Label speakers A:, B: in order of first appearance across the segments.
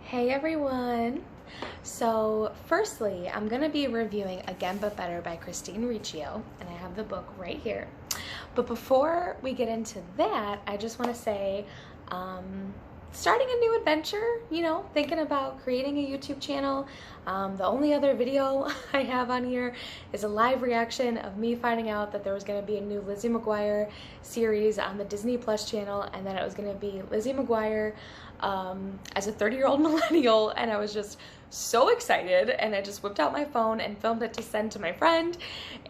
A: Hey everyone! So firstly, I'm going to be reviewing Again But Better by Christine Riccio, and I have the book right here. But before we get into that, I just want to say, starting a new adventure, thinking about creating a YouTube channel. The only other video I have on here is a live reaction of me finding out that there was going to be a new Lizzie McGuire series on the Disney Plus channel, and that it was going to be Lizzie McGuire as a 30-year-old millennial, and I was just so excited, and I just whipped out my phone and filmed it to send to my friend.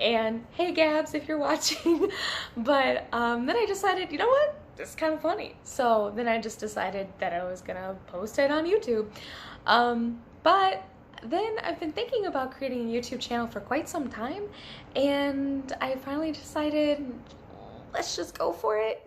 A: And hey Gabs, if you're watching. But then I decided, you know what, this is kind of funny, so then I just decided that I was gonna post it on YouTube. But then I've been thinking about creating a YouTube channel for quite some time, and I finally decided, let's just go for it,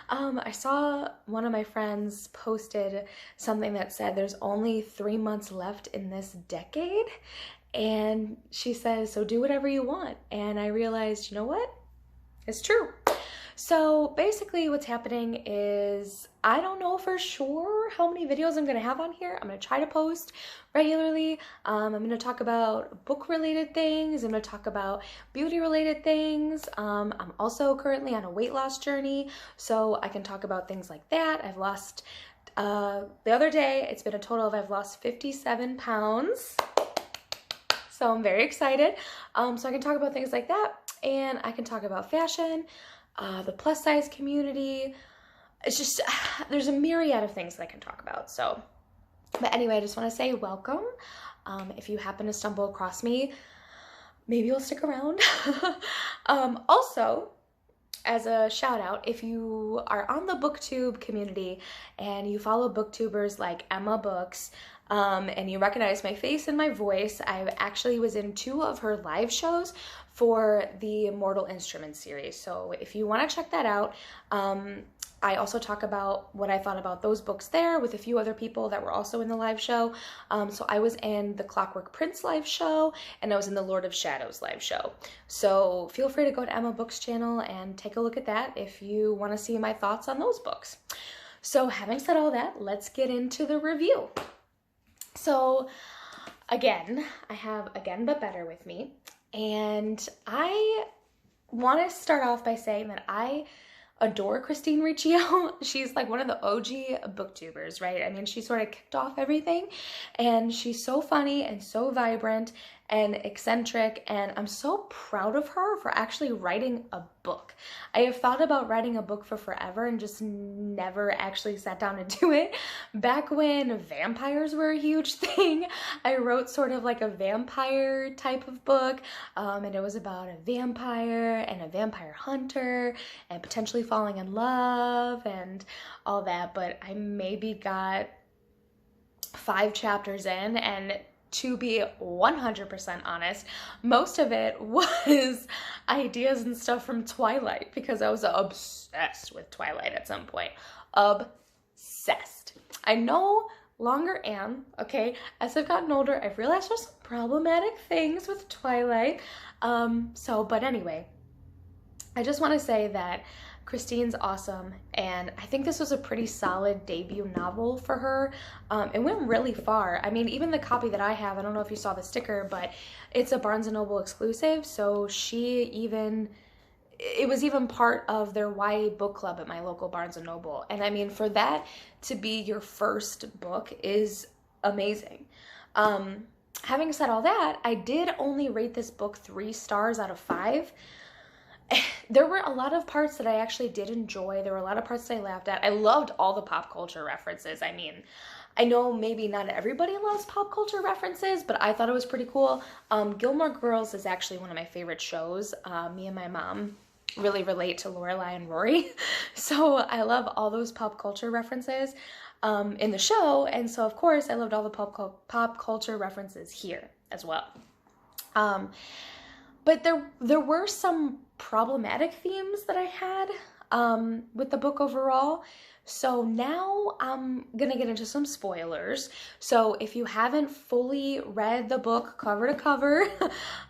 A: I saw one of my friends posted something that said there's only 3 months left in this decade, and she says, so do whatever you want. And I realized, you know what, it's true. So basically what's happening is I don't know for sure how many videos I'm going to have on here. I'm going to try to post regularly. I'm going to talk about book related things. I'm going to talk about beauty related things. I'm also currently on a weight loss journey, so I can talk about things like that. I've lost, the other day, it's been a total of, I've lost 57 pounds. So I'm very excited. So I can talk about things like that, and I can talk about fashion, the plus size community. It's just, there's a myriad of things that I can talk about. So, but anyway, I just want to say welcome. If you happen to stumble across me, maybe you'll stick around. Also, as a shout out, if you are on the booktube community and you follow booktubers like Emma Books, and you recognize my face and my voice, I actually was in 2 of her live shows for the Mortal Instruments series. So if you want to check that out, I also talk about what I thought about those books there with a few other people that were also in the live show. So I was in the Clockwork Prince live show, and I was in the Lord of Shadows live show. So feel free to go to Emma Books channel and take a look at that if you want to see my thoughts on those books. So having said all that, let's get into the review. So again, I have Again But Better with me, and I want to start off by saying that I adore Christine Riccio. She's like one of the OG booktubers, right? I mean, she sort of kicked off everything, and she's so funny and so vibrant and eccentric, and I'm so proud of her for actually writing a book. I have thought about writing a book for forever and just never actually sat down to do it. Back when vampires were a huge thing, I wrote sort of like a vampire type of book, and it was about a vampire and a vampire hunter and potentially falling in love and all that, but I maybe got 5 chapters in, and to be 100% honest, most of it was ideas and stuff from Twilight, because I was obsessed with Twilight at some point. Obsessed. I no longer am, okay? As I've gotten older, I've realized there's some problematic things with Twilight. But anyway, I just want to say that Christine's awesome, and I think this was a pretty solid debut novel for her. It went really far. I mean, even the copy that I have, I don't know if you saw the sticker, but it's a Barnes & Noble exclusive, so it was even part of their YA book club at my local Barnes & Noble. And I mean, for that to be your first book is amazing. Having said all that, I did only rate this book 3 stars out of 5. There were a lot of parts that I actually did enjoy. There were a lot of parts that I laughed at. I loved all the pop culture references. I mean, I know maybe not everybody loves pop culture references, but I thought it was pretty cool. Gilmore Girls is actually one of my favorite shows. Me and my mom really relate to Lorelai and Rory. So I love all those pop culture references in the show. And so, of course, I loved all the pop culture references here as well. But there were some problematic themes that I had with the book overall. So now I'm gonna get into some spoilers. So if you haven't fully read the book cover to cover,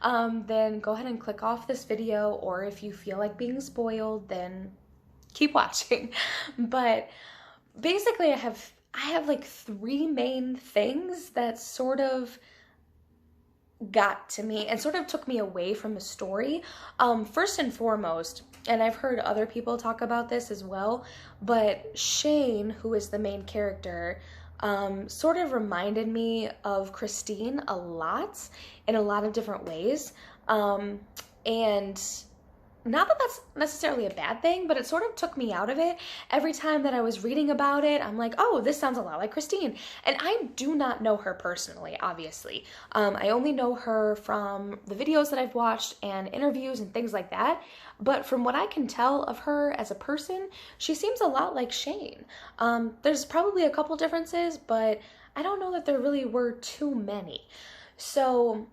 A: then go ahead and click off this video, or if you feel like being spoiled, then keep watching. But basically I have I have like three main things that sort of got to me and sort of took me away from the story. First and foremost, and I've heard other people talk about this as well, but Shane, who is the main character, sort of reminded me of Christine a lot in a lot of different ways. And not that that's necessarily a bad thing, but it sort of took me out of it. Every time that I was reading about it, I'm like, oh, this sounds a lot like Christine. And I do not know her personally, obviously. I only know her from the videos that I've watched and interviews and things like that. But from what I can tell of her as a person, she seems a lot like Shane. There's probably a couple differences, but I don't know that there really were too many. So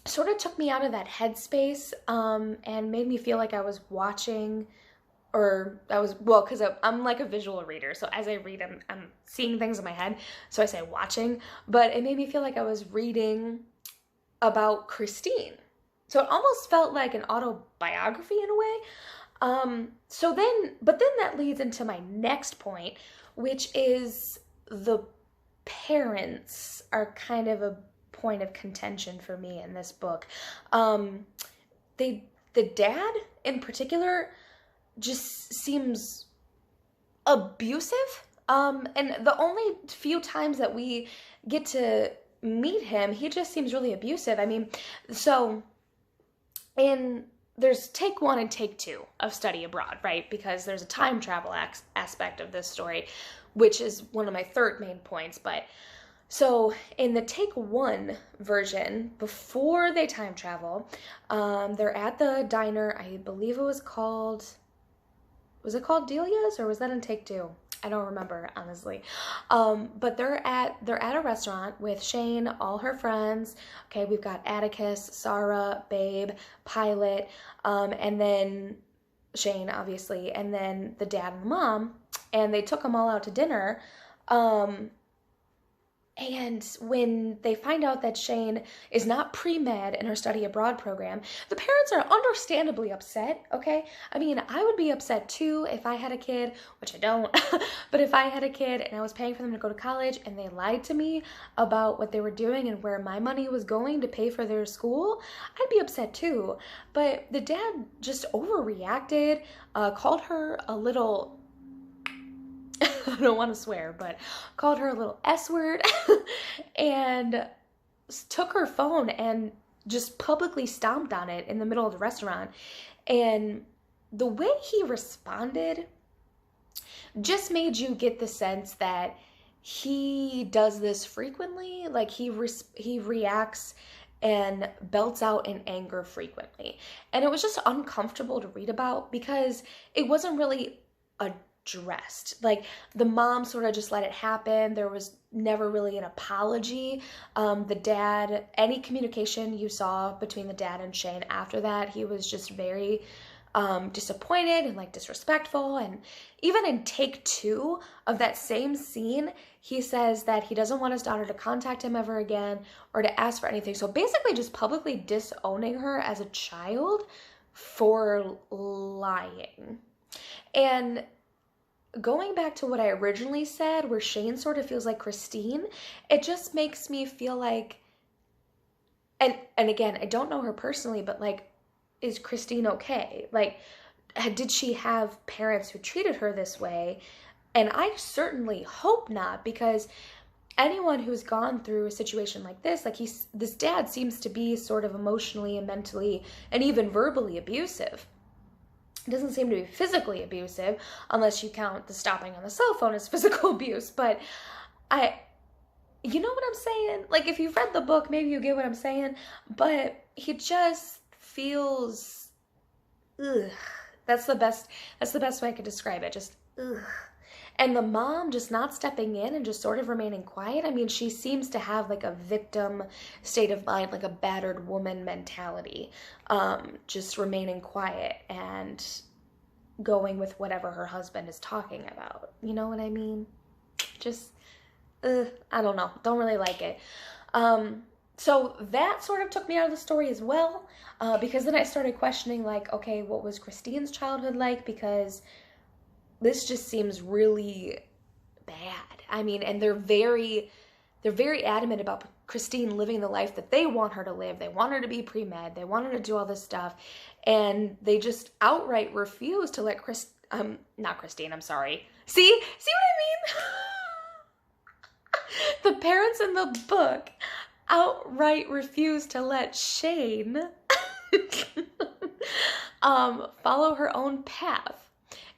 A: sort of took me out of that headspace, and made me feel like I was watching, or I was, well, because I'm like a visual reader, so as I read, I'm seeing things in my head, so I say watching, but it made me feel like I was reading about Christine. So it almost felt like an autobiography in a way. But then that leads into my next point, which is the parents are kind of a point of contention for me in this book. The dad in particular just seems abusive. And the only few times that we get to meet him, he just seems really abusive. I mean, so there's take 1 and take 2 of Study Abroad, right? Because there's a time travel aspect of this story, which is one of my third main points. But so in the take 1 version, before they time travel, they're at the diner. I believe it was it called Delia's, or was that in take 2? I don't remember, honestly. But they're at a restaurant with Shane, all her friends. Okay, we've got Atticus, Sarah, Babe, Pilot, and then Shane, obviously, and then the dad and the mom, and they took them all out to dinner. And when they find out that Shane is not pre-med in her study abroad program, the parents are understandably upset, okay? I mean, I would be upset too if I had a kid, which I don't, but if I had a kid and I was paying for them to go to college and they lied to me about what they were doing and where my money was going to pay for their school, I'd be upset too. But the dad just overreacted, called her a little... I don't want to swear, but called her a little S word and took her phone and just publicly stomped on it in the middle of the restaurant. And the way he responded just made you get the sense that he does this frequently. Like he reacts and belts out in anger frequently. And it was just uncomfortable to read about because it wasn't really addressed. Like the mom sort of just let it happen. There was never really an apology. The dad, any communication you saw between the dad and Shane after that, he was just very disappointed and like disrespectful. And even in take 2 of that same scene, he says that he doesn't want his daughter to contact him ever again or to ask for anything. So basically just publicly disowning her as a child for lying. And going back to what I originally said, where Shane sort of feels like Christine, it just makes me feel like, and again, I don't know her personally, but like, is Christine okay? Like, did she have parents who treated her this way? And I certainly hope not, because anyone who's gone through a situation like this, like this dad seems to be sort of emotionally and mentally and even verbally abusive. It doesn't seem to be physically abusive, unless you count the stopping on the cell phone as physical abuse. But you know what I'm saying? Like, if you've read the book, maybe you get what I'm saying. But he just feels, ugh. That's the best way I could describe it. Just, ugh. And the mom just not stepping in and just sort of remaining quiet. I mean, she seems to have like a victim state of mind, like a battered woman mentality, just remaining quiet and going with whatever her husband is talking about. You know what I mean? Just, I don't know. Don't really like it. So that sort of took me out of the story as well, because then I started questioning like, okay, what was Christine's childhood like? Because this just seems really bad. I mean, and they're very adamant about Christine living the life that they want her to live. They want her to be pre-med. They want her to do all this stuff. And they just outright refuse to let not Christine, I'm sorry. See what I mean? The parents in the book outright refuse to let Shane follow her own path.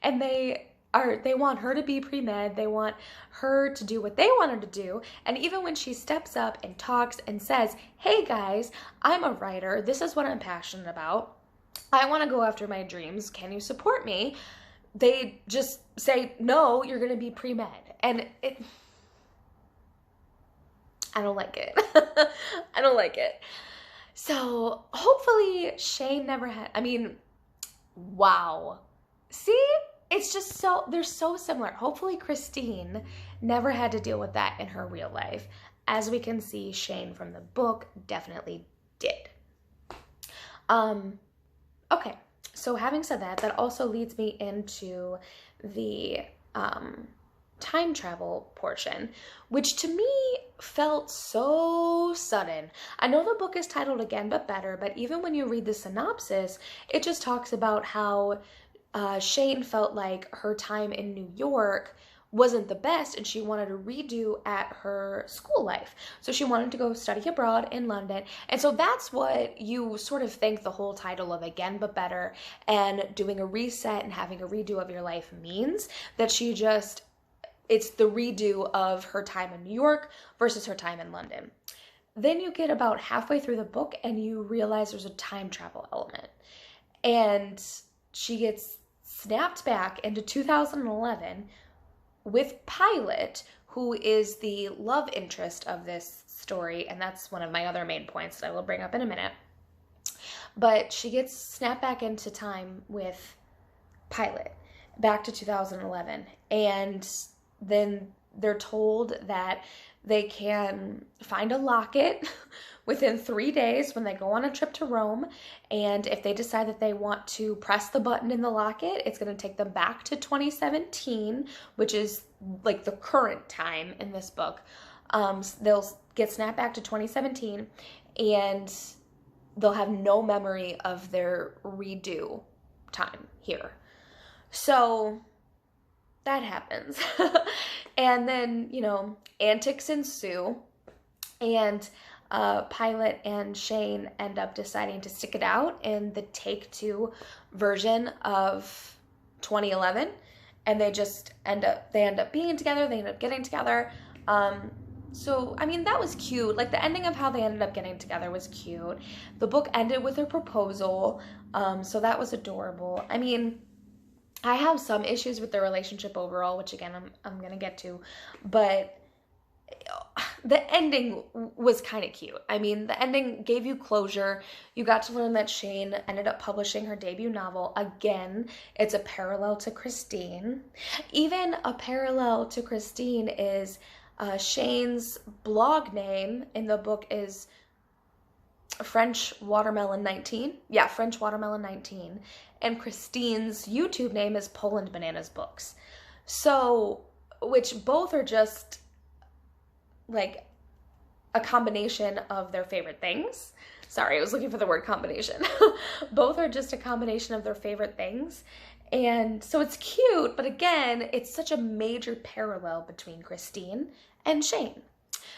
A: And they want her to be pre-med. They want her to do what they want her to do. And even when she steps up and talks and says, hey guys, I'm a writer. This is what I'm passionate about. I want to go after my dreams. Can you support me? They just say, no, you're going to be pre-med. And I don't like it. I don't like it. So hopefully Shane never had, I mean, wow. See? It's just they're so similar. Hopefully Christine never had to deal with that in her real life. As we can see, Shane from the book definitely did. Okay, so having said that, that also leads me into the time travel portion, which to me felt so sudden. I know the book is titled Again But Better, but even when you read the synopsis, it just talks about how Shane felt like her time in New York wasn't the best and she wanted to redo at her school life. So she wanted to go study abroad in London. And so that's what you sort of think the whole title of Again But Better and doing a reset and having a redo of your life means, that it's the redo of her time in New York versus her time in London. Then you get about halfway through the book and you realize there's a time travel element. And she gets snapped back into 2011 with Pilot, who is the love interest of this story, and that's one of my other main points that I will bring up in a minute. But she gets snapped back into time with Pilot, back to 2011, and then they're told that they can find a locket within 3 days when they go on a trip to Rome. And if they decide that they want to press the button in the locket, it's going to take them back to 2017, which is like the current time in this book. They'll get snapped back to 2017 and they'll have no memory of their redo time here. So that happens. And then, antics ensue, and Pilot and Shane end up deciding to stick it out in the Take Two version of 2011, and they end up being together, they end up getting together. So, I mean, that was cute. Like, the ending of how they ended up getting together was cute. The book ended with a proposal, so that was adorable. I mean, I have some issues with the relationship overall, which again, I'm going to get to, but the ending was kind of cute. I mean, the ending gave you closure. You got to learn that Shane ended up publishing her debut novel. Again, it's a parallel to Christine. Even a parallel to Christine is Shane's blog name in the book is French Watermelon 19. Yeah, French Watermelon 19. And Christine's YouTube name is Poland Bananas Books. So, which both are just like a combination of their favorite things. Sorry, I was looking for the word combination. Both are just a combination of their favorite things. And so it's cute, but again, it's such a major parallel between Christine and Shane.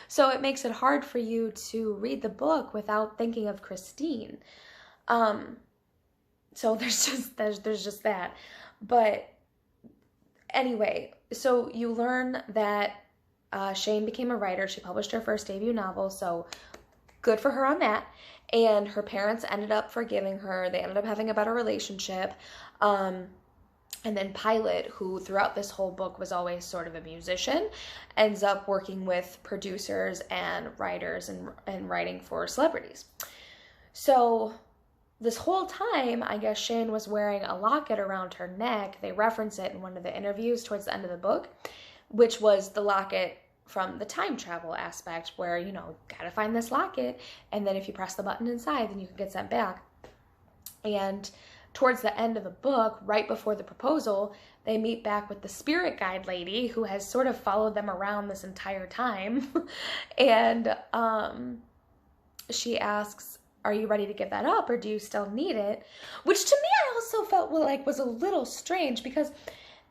A: So it makes it hard for you to read the book without thinking of Christine. So there's just that. But anyway, so you learn that Shane became a writer. She published her first debut novel, so good for her on that. And her parents ended up forgiving her. They ended up having a better relationship. And then Pilot, who throughout this whole book was always sort of a musician, ends up working with producers and writers and writing for celebrities. So this whole time, I guess Shane was wearing a locket around her neck. They reference it in one of the interviews towards the end of the book, which was the locket from the time travel aspect where, gotta find this locket, and then if you press the button inside, then you can get sent back. And towards the end of the book, right before the proposal, they meet back with the spirit guide lady who has sort of followed them around this entire time. And she asks, are you ready to give that up, or do you still need it? Which to me I also felt like was a little strange, because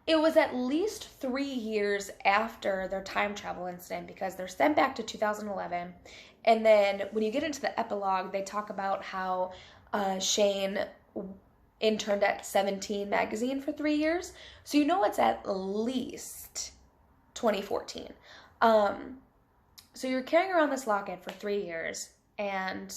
A: it was at least 3 years after their time travel incident, because they're sent back to 2011. And then when you get into the epilogue, they talk about how Shane interned at 17 magazine for 3 years. So you know it's at least 2014. So you're carrying around this locket for 3 years, and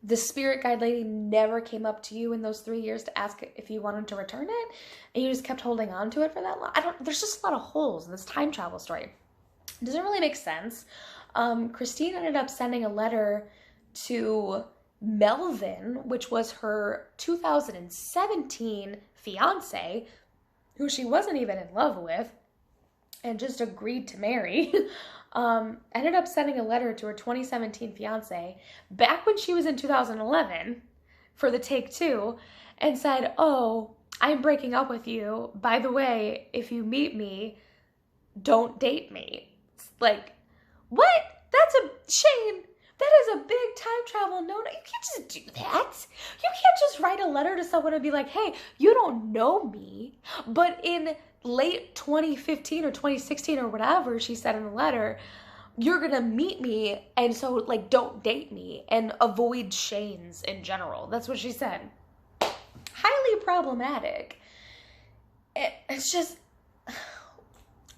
A: the spirit guide lady never came up to you in those 3 years to ask if you wanted to return it, and you just kept holding on to it for that long. There's just a lot of holes in this time travel story. It doesn't really make sense. Christine ended up sending a letter to Melvin, which was her 2017 fiance, who she wasn't even in love with and just agreed to marry. Ended up sending a letter to her 2017 fiance back when she was in 2011 for the take 2, and said, oh, I'm breaking up with you. By the way, if you meet me, don't date me. It's like, what? Shane, that is a big time travel no. You can't just do that. You can't just write a letter to someone and be like, hey, you don't know me, but in late 2015 or 2016 or whatever she said in the letter, you're gonna meet me, and so like don't date me and avoid Shanes in general. That's what she said. Highly problematic. It's just,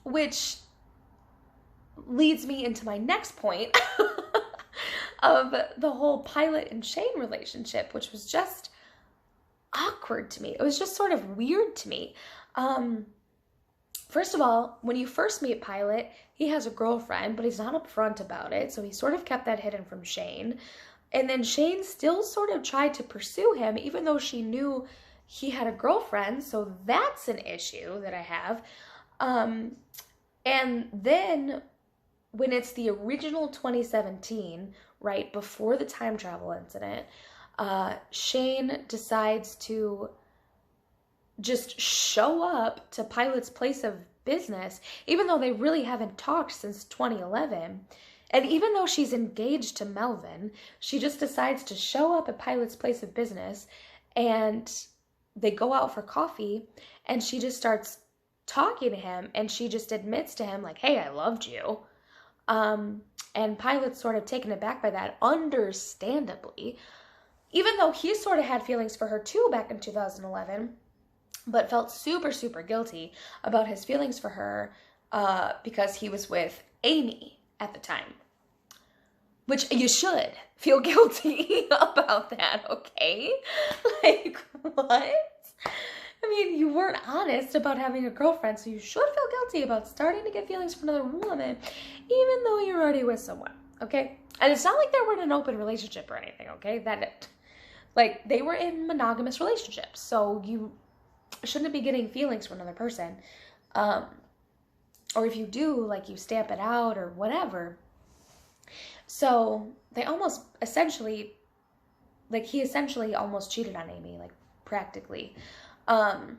A: which leads me into my next point of the whole Pilot and Shane relationship, which was just awkward to me. It was just sort of weird to me. First of all, when you first meet Pilot, he has a girlfriend, but he's not upfront about it, so he sort of kept that hidden from Shane. And then Shane still sort of tried to pursue him, even though she knew he had a girlfriend, so that's an issue that I have. And then when it's the original 2017, right before the time travel incident, Shane decides to just show up to Pilot's place of business, even though they really haven't talked since 2011. And even though she's engaged to Melvin, she just decides to show up at Pilot's place of business, and they go out for coffee, and she just starts talking to him, and she just admits to him like, hey, I loved you. And Pilot's sort of taken aback by that, understandably, even though he sort of had feelings for her too back in 2011, but felt super, super guilty about his feelings for her because he was with Amy at the time. Which you should feel guilty about that, okay? Like, what? I mean, you weren't honest about having a girlfriend, so you should feel guilty about starting to get feelings for another woman, even though you're already with someone, okay? And it's not like they were in an open relationship or anything, okay? Like, they were in monogamous relationships, so you shouldn't be getting feelings for another person. Or if you do, like, you stamp it out or whatever. So they almost essentially, like, he essentially almost cheated on Amy, like, practically. And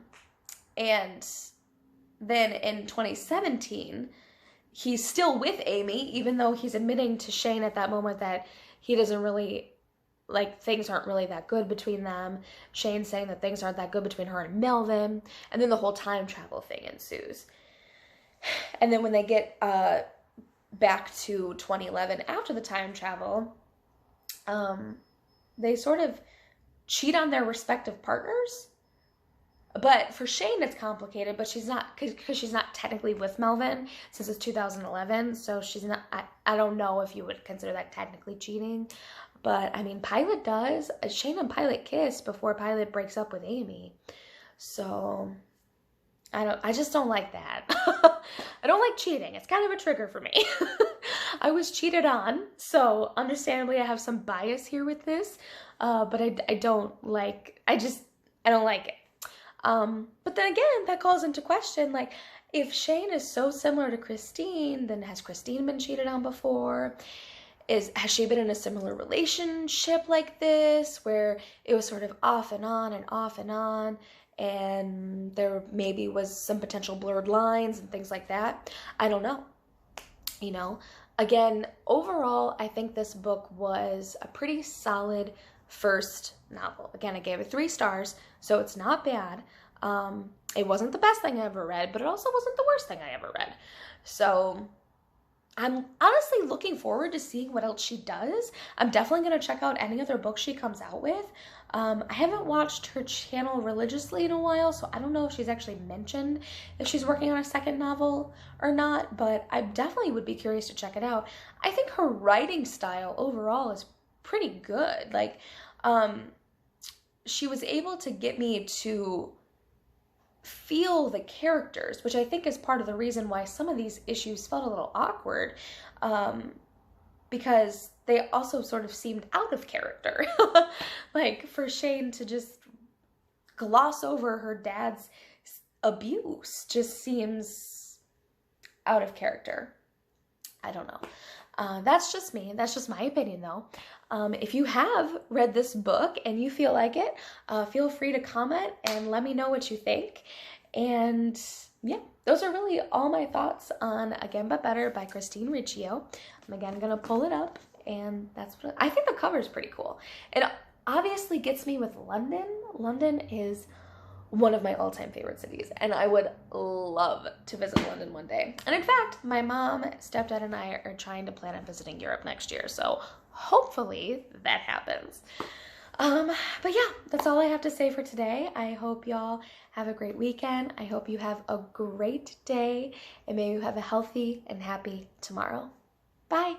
A: then in 2017, he's still with Amy, even though he's admitting to Shane at that moment that he doesn't really, like, things aren't really that good between them. Shane's saying that things aren't that good between her and Melvin. And then the whole time travel thing ensues. And then when they get back to 2011 after the time travel, they sort of cheat on their respective partners. But for Shane, it's complicated, but she's not, because she's not technically with Melvin since it's 2011, so she's not, I don't know if you would consider that technically cheating, but I mean, Pilot does. Shane and Pilot kiss before Pilot breaks up with Amy, so I just don't like that. I don't like cheating. It's kind of a trigger for me. I was cheated on, so understandably I have some bias here with this, but I don't like, I don't like it. But then again, that calls into question, like, if Shane is so similar to Christine, then has Christine been cheated on before? Has she been in a similar relationship like this, where it was sort of off and on and off and on, and there maybe was some potential blurred lines and things like that. I don't know. You know, again, overall, I think this book was a pretty solid first novel. Again, I gave it 3 stars, so it's not bad. It wasn't the best thing I ever read, but it also wasn't the worst thing I ever read. So I'm honestly looking forward to seeing what else she does. I'm definitely going to check out any other books she comes out with. I haven't watched her channel religiously in a while, so I don't know if she's actually mentioned if she's working on a second novel or not, but I definitely would be curious to check it out. I think her writing style overall is pretty good. Like, she was able to get me to feel the characters, which I think is part of the reason why some of these issues felt a little awkward, because they also sort of seemed out of character. Like, for Shane to just gloss over her dad's abuse just seems out of character. I don't know. That's just me. That's just my opinion, though. If you have read this book and you feel like it, feel free to comment and let me know what you think. And yeah, those are really all my thoughts on Again But Better by Christine Riccio. I'm again going to pull it up, and that's what I think. The cover is pretty cool. It obviously gets me with London. London is one of my all-time favorite cities, and I would love to visit London one day. And in fact, my mom, stepdad, and I are trying to plan on visiting Europe next year, so hopefully that happens. But yeah, that's all I have to say for today. I hope y'all have a great weekend. I hope you have a great day, and may you have a healthy and happy tomorrow. Bye.